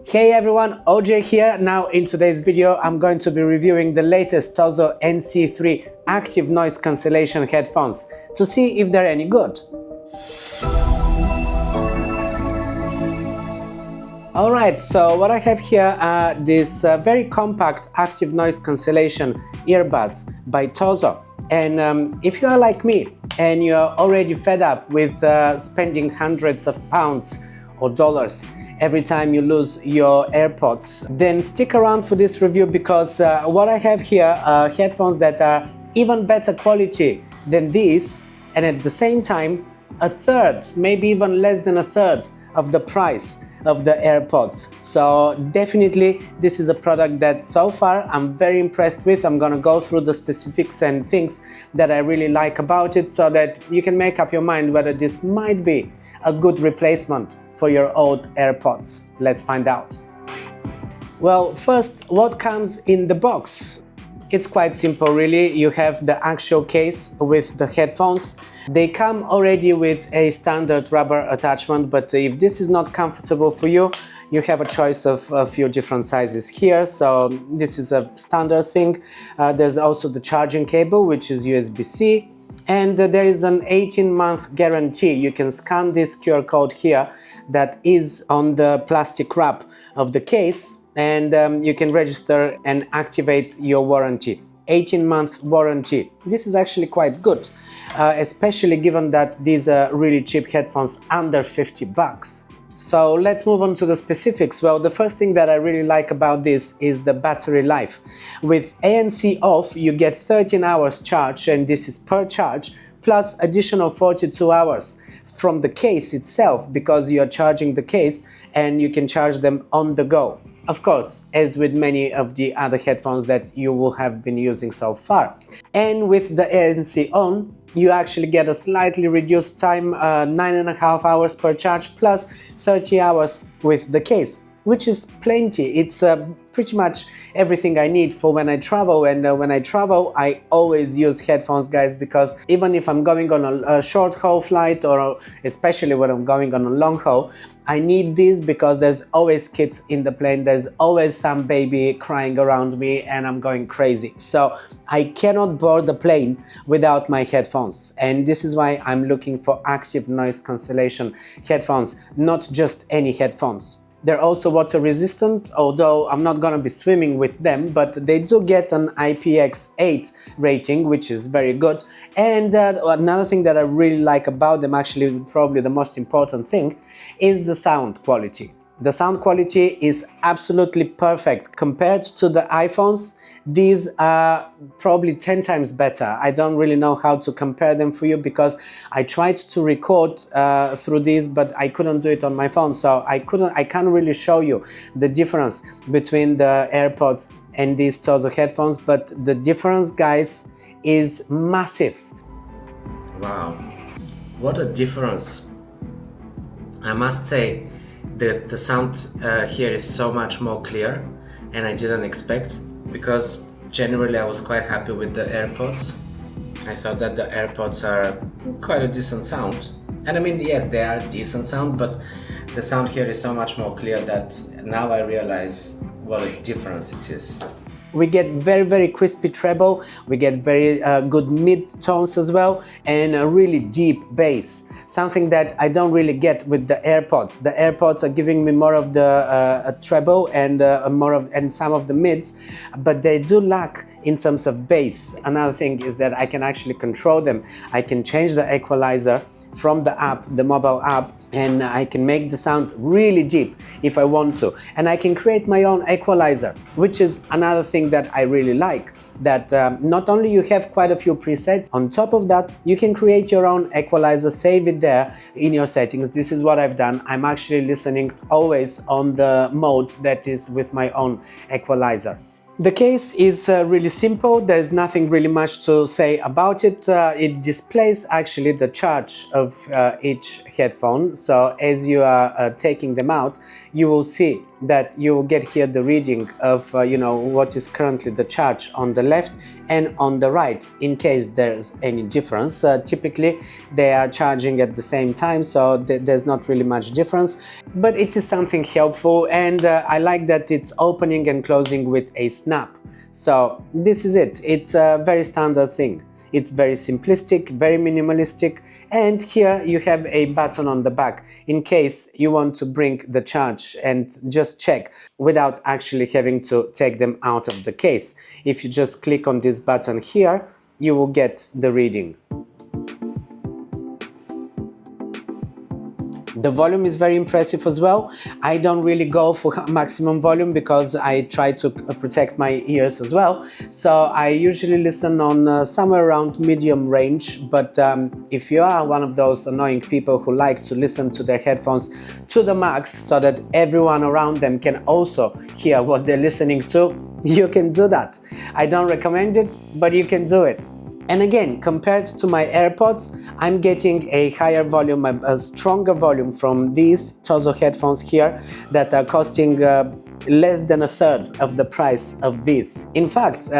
Hey everyone, OJ here. Now in today's video I'm going to be reviewing the latest TOZO NC3 active noise cancellation headphones to see if they're any good. Alright, so what I have here are these very compact active noise cancellation earbuds by TOZO. And if you are like me and you're already fed up with spending hundreds of pounds or dollars every time you lose your AirPods, then stick around for this review because what I have here are headphones that are even better quality than these, and at the same time a third, maybe even less than a third of the price of the AirPods. So definitely this is a product that so far I'm very impressed with. I'm gonna go through the specifics and things that I really like about it so that you can make up your mind whether this might be a good replacement for your old AirPods. Let's find out. Well, first, what comes in the box? It's quite simple really. You have the actual case with the headphones. They come already with a standard rubber attachment, but if this is not comfortable for you, you have a choice of a few different sizes here. So this is a standard thing. There's also the charging cable, which is USB-C. And there is an 18-month guarantee. You can scan this QR code here that is on the plastic wrap of the case, and you can register and activate your warranty. 18-month warranty. This is actually quite good, especially given that these are really cheap headphones, under 50 bucks. So let's move on to the specifics. Well, the first thing that I really like about this is the battery life. With ANC off, you get 13 hours charge, and this is per charge, plus additional 42 hours from the case itself, because you are charging the case and you can charge them on the go. Of course, as with many of the other headphones that you will have been using so far. And with the ANC on, you actually get a slightly reduced time, 9.5 hours per charge, plus 30 hours with the case, which is plenty. It's pretty much everything I need for when I travel, and when I travel I always use headphones, guys, because even if I'm going on a short haul flight, or especially when I'm going on a long haul, I need these because there's always kids in the plane, there's always some baby crying around me and I'm going crazy. So I cannot board the plane without my headphones, and this is why I'm looking for active noise cancellation headphones, not just any headphones. They're also water resistant, although I'm not gonna be swimming with them, but they do get an IPX8 rating, which is very good. And another thing that I really like about them, actually probably the most important thing, is the sound quality. The sound quality is absolutely perfect. Compared to the iPhones, these are probably 10 times better. I don't really know how to compare them for you because I tried to record through these, but I couldn't do it on my phone, so I can't really show you the difference between the AirPods and these TOZO headphones, but the difference, guys, is massive. Wow, what a difference. I must say the sound here is so much more clear, and I didn't expect, because generally I was quite happy with the AirPods. I thought that the AirPods are quite a decent sound, and I mean, yes, they are decent sound, but the sound here is so much more clear that now I realize what a difference it is. We get very crispy treble, we get very good mid tones as well, and a really deep bass, something that I don't really get with the AirPods. The AirPods are giving me more of the treble and some of the mids, but they do lack in terms of bass. Another thing is that I can actually control them. I can change the equalizer from the app, the mobile app, and I can make the sound really deep if I want to. And I can create my own equalizer, which is another thing that I really like, that not only you have quite a few presets, on top of that you can create your own equalizer, save it there in your settings. This is what I've done. I'm actually listening always on the mode that is with my own equalizer. The case is really simple. There's nothing really much to say about it. It displays actually the charge of each headphone. So as you are taking them out, you will see that you will get here the reading of what is currently the charge on the left and on the right, in case there's any difference. Typically they are charging at the same time, so there's not really much difference, but it is something helpful, and I like that it's opening and closing with a snap. So this is it. It's a very standard thing. It's very simplistic, very minimalistic, and here you have a button on the back in case you want to bring the charge and just check without actually having to take them out of the case. If you just click on this button here, you will get the reading. The volume is very impressive as well. I don't really go for maximum volume because I try to protect my ears as well. So I usually listen on somewhere around medium range. But if you are one of those annoying people who like to listen to their headphones to the max so that everyone around them can also hear what they're listening to, you can do that. I don't recommend it, but you can do it. And again, compared to my AirPods, I'm getting a higher volume, a stronger volume from these TOZO headphones here that are costing less than a third of the price of these. In fact,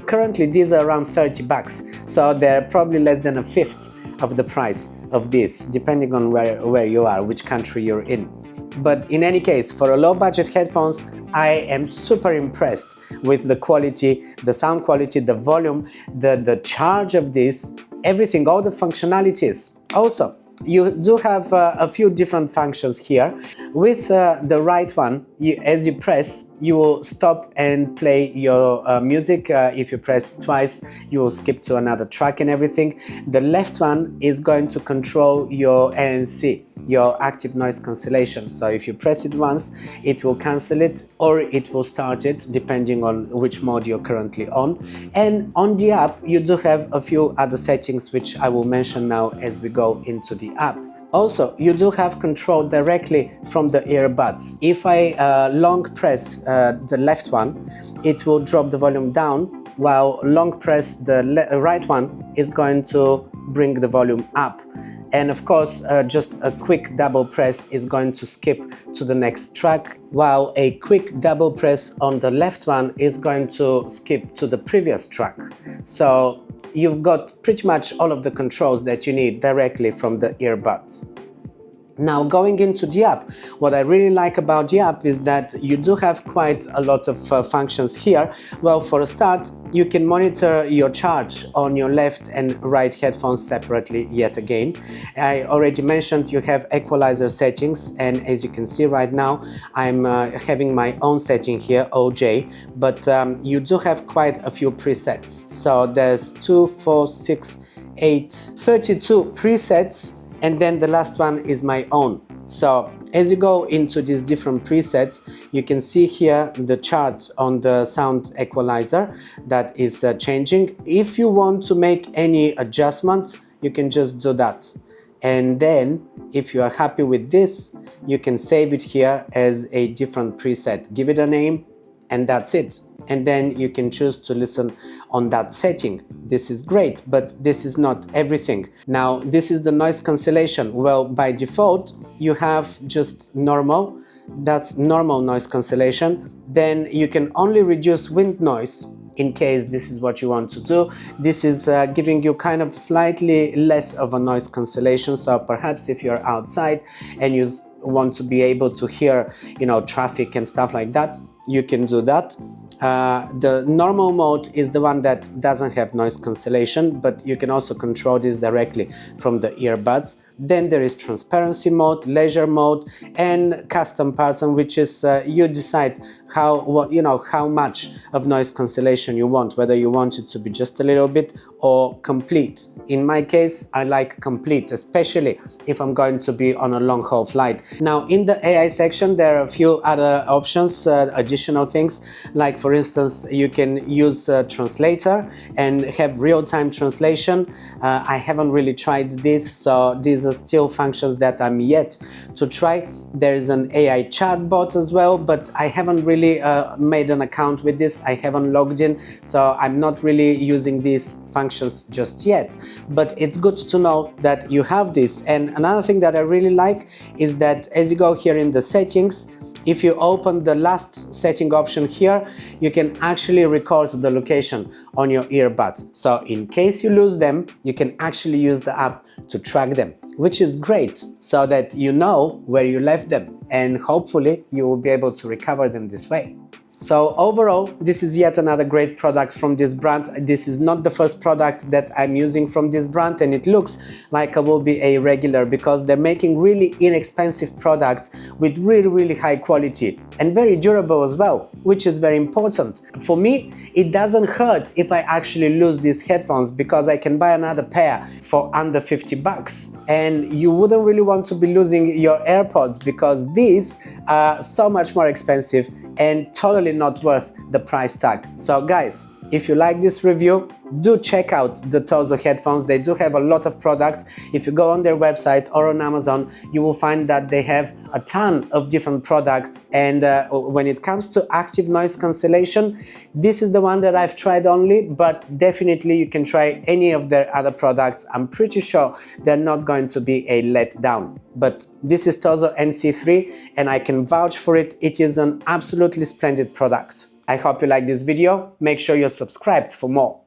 currently these are around 30 bucks, so they're probably less than a fifth of the price of this, depending on where you are, which country you're in. But in any case, for a low budget headphones, I am super impressed with the quality, the sound quality, the volume, the charge of this, everything, all the functionalities. Also, you do have a few different functions here. With the right one, as you press, you will stop and play your music. If you press twice, you will skip to another track and everything. The left one is going to control your ANC, your active noise cancellation. So if you press it once, it will cancel it or it will start it, depending on which mode you're currently on. And on the app, you do have a few other settings, which I will mention now as we go into the app. Also, you do have control directly from the earbuds. If I long press the left one, it will drop the volume down, while long press the right one is going to bring the volume up. And of course, just a quick double press is going to skip to the next track, while a quick double press on the left one is going to skip to the previous track. So you've got pretty much all of the controls that you need directly from the earbuds. Now, going into the app, what I really like about the app is that you do have quite a lot of functions here. Well, for a start, you can monitor your charge on your left and right headphones separately yet again. I already mentioned you have equalizer settings, and as you can see right now, I'm having my own setting here, OJ, but you do have quite a few presets. So there's 2, 4, 6, 8, 32 presets, and then the last one is my own. So as you go into these different presets, you can see here the chart on the sound equalizer that is changing. If you want to make any adjustments, you can just do that. And then if you are happy with this, you can save it here as a different preset. Give it a name, and that's it. And then you can choose to listen on that setting. This is great, but this is not everything. Now, this is the noise cancellation. Well, by default, you have just normal. That's normal noise cancellation. Then you can only reduce wind noise in case this is what you want to do. This is giving you kind of slightly less of a noise cancellation. So perhaps if you're outside and you want to be able to hear, traffic and stuff like that, you can do that. The normal mode is the one that doesn't have noise cancellation, but you can also control this directly from the earbuds. Then there is transparency mode, leisure mode, and custom pattern, which is you decide how much of noise cancellation you want, whether you want it to be just a little bit or complete. In my case, I like complete, especially if I'm going to be on a long haul flight. Now, in the AI section, there are a few other options, additional things, like for instance, you can use a translator and have real-time translation. I haven't really tried this, so these are still functions that I'm yet to try. There is an AI chatbot as well, but I haven't really made an account with this. I haven't logged in, so I'm not really using these functions just yet. But it's good to know that you have this. And another thing that I really like is that as you go here in the settings, if you open the last setting option here, you can actually record the location on your earbuds. So in case you lose them, you can actually use the app to track them, which is great, so that you know where you left them, and hopefully you will be able to recover them this way. So overall, this is yet another great product from this brand. This is not the first product that I'm using from this brand, and it looks like I will be a regular, because they're making really inexpensive products with really high quality and very durable as well, which is very important. For me, it doesn't hurt if I actually lose these headphones, because I can buy another pair for under 50 bucks. And you wouldn't really want to be losing your AirPods, because these are so much more expensive and totally not worth the price tag. So guys, if you like this review, do check out the TOZO headphones. They do have a lot of products. If you go on their website or on Amazon, you will find that they have a ton of different products. And when it comes to active noise cancellation, this is the one that I've tried only, but definitely you can try any of their other products. I'm pretty sure they're not going to be a letdown. But this is TOZO NC3, and I can vouch for it. It is an absolutely splendid product. I hope you like this video. Make sure you're subscribed for more.